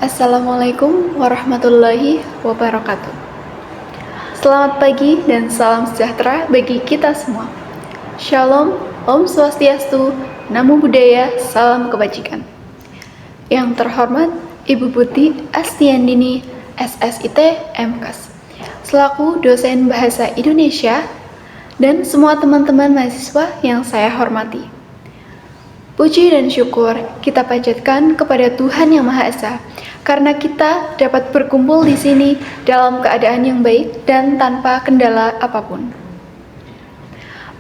Assalamualaikum warahmatullahi wabarakatuh. Selamat pagi dan salam sejahtera bagi kita semua. Shalom, Om Swastiastu, Namo Buddhaya, salam kebajikan. Yang terhormat Ibu Putih Astiandini, SSIT MKAS, selaku dosen Bahasa Indonesia, dan semua teman-teman mahasiswa yang saya hormati. Puji dan syukur kita panjatkan kepada Tuhan Yang Maha Esa, karena kita dapat berkumpul di sini dalam keadaan yang baik dan tanpa kendala apapun.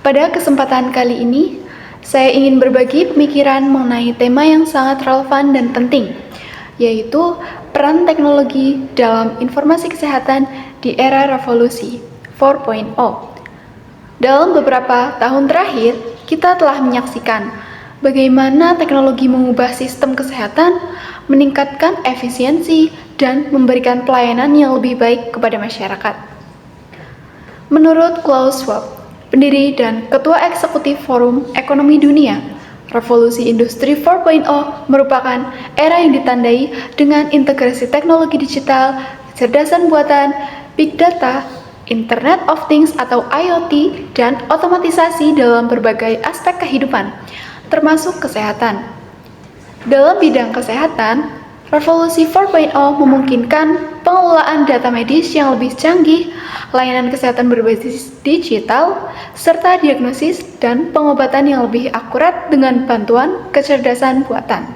Pada kesempatan kali ini, saya ingin berbagi pemikiran mengenai tema yang sangat relevan dan penting, yaitu peran teknologi dalam informasi kesehatan di era revolusi 4.0. Dalam beberapa tahun terakhir, kita telah menyaksikan bagaimana teknologi mengubah sistem kesehatan, meningkatkan efisiensi, dan memberikan pelayanan yang lebih baik kepada masyarakat. Menurut Klaus Schwab, pendiri dan ketua eksekutif Forum Ekonomi Dunia, revolusi industri 4.0 merupakan era yang ditandai dengan integrasi teknologi digital, kecerdasan buatan, big data, Internet of Things atau IoT, dan otomatisasi dalam berbagai aspek kehidupan, termasuk kesehatan. Dalam bidang kesehatan, revolusi 4.0 memungkinkan pengelolaan data medis yang lebih canggih, layanan kesehatan berbasis digital, serta diagnosis dan pengobatan yang lebih akurat dengan bantuan kecerdasan buatan.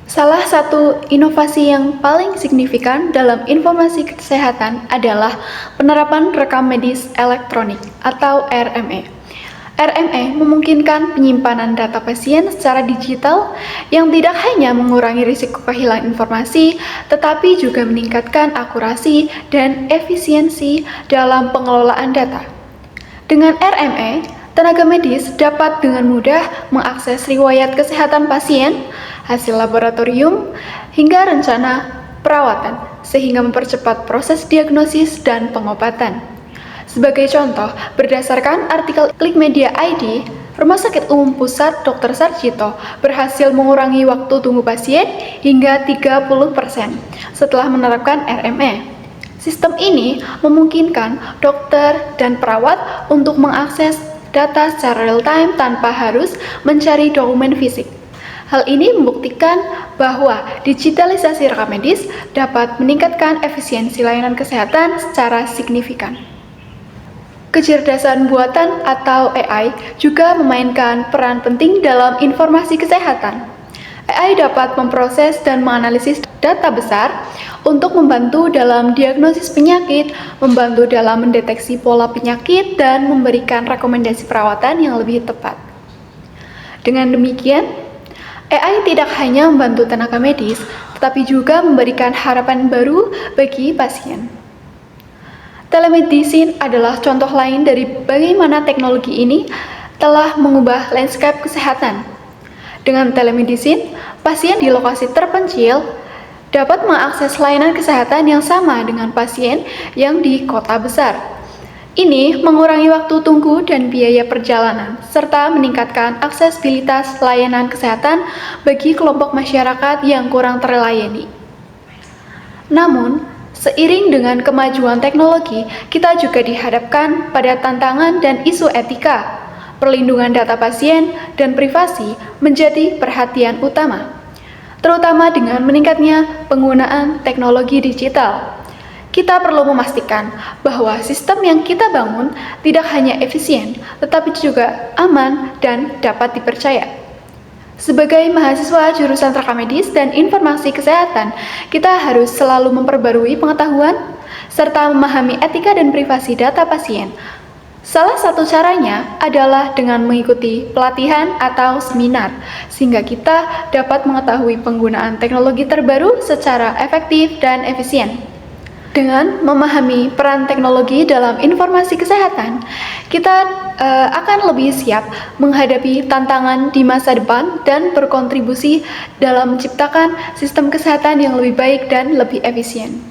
Salah satu inovasi yang paling signifikan dalam informasi kesehatan adalah penerapan rekam medis elektronik atau RME. RME memungkinkan penyimpanan data pasien secara digital yang tidak hanya mengurangi risiko kehilangan informasi, tetapi juga meningkatkan akurasi dan efisiensi dalam pengelolaan data. Dengan RME, tenaga medis dapat dengan mudah mengakses riwayat kesehatan pasien, hasil laboratorium, hingga rencana perawatan, sehingga mempercepat proses diagnosis dan pengobatan. Sebagai contoh, berdasarkan artikel Klikmedia ID, Rumah Sakit Umum Pusat Dr. Sarjito berhasil mengurangi waktu tunggu pasien hingga 30% setelah menerapkan RME. Sistem ini memungkinkan dokter dan perawat untuk mengakses data secara real-time tanpa harus mencari dokumen fisik. Hal ini membuktikan bahwa digitalisasi rekam medis dapat meningkatkan efisiensi layanan kesehatan secara signifikan. Kecerdasan buatan atau AI juga memainkan peran penting dalam informasi kesehatan. AI dapat memproses dan menganalisis data besar untuk membantu dalam diagnosis penyakit, membantu dalam mendeteksi pola penyakit, dan memberikan rekomendasi perawatan yang lebih tepat. Dengan demikian, AI tidak hanya membantu tenaga medis, tetapi juga memberikan harapan baru bagi pasien. Telemedicine adalah contoh lain dari bagaimana teknologi ini telah mengubah landscape kesehatan. Dengan telemedicine, pasien di lokasi terpencil dapat mengakses layanan kesehatan yang sama dengan pasien yang di kota besar. Ini mengurangi waktu tunggu dan biaya perjalanan, serta meningkatkan aksesibilitas layanan kesehatan bagi kelompok masyarakat yang kurang terlayani. Namun, seiring dengan kemajuan teknologi, kita juga dihadapkan pada tantangan dan isu etika. Perlindungan data pasien dan privasi menjadi perhatian utama, terutama dengan meningkatnya penggunaan teknologi digital. Kita perlu memastikan bahwa sistem yang kita bangun tidak hanya efisien, tetapi juga aman dan dapat dipercaya. Sebagai mahasiswa jurusan rekam medis dan informasi kesehatan, kita harus selalu memperbarui pengetahuan serta memahami etika dan privasi data pasien. Salah satu caranya adalah dengan mengikuti pelatihan atau seminar, sehingga kita dapat mengetahui penggunaan teknologi terbaru secara efektif dan efisien. Dengan memahami peran teknologi dalam informasi kesehatan, kita akan lebih siap menghadapi tantangan di masa depan dan berkontribusi dalam menciptakan sistem kesehatan yang lebih baik dan lebih efisien.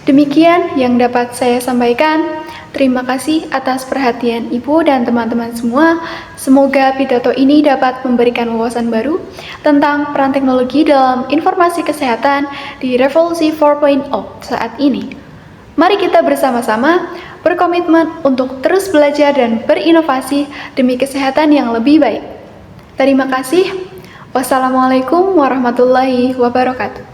Demikian yang dapat saya sampaikan. Terima kasih atas perhatian Ibu dan teman-teman semua. Semoga pidato ini dapat memberikan wawasan baru tentang peran teknologi dalam informasi kesehatan di revolusi 4.0 saat ini. Mari kita bersama-sama berkomitmen untuk terus belajar dan berinovasi demi kesehatan yang lebih baik. Terima kasih. Wassalamualaikum warahmatullahi wabarakatuh.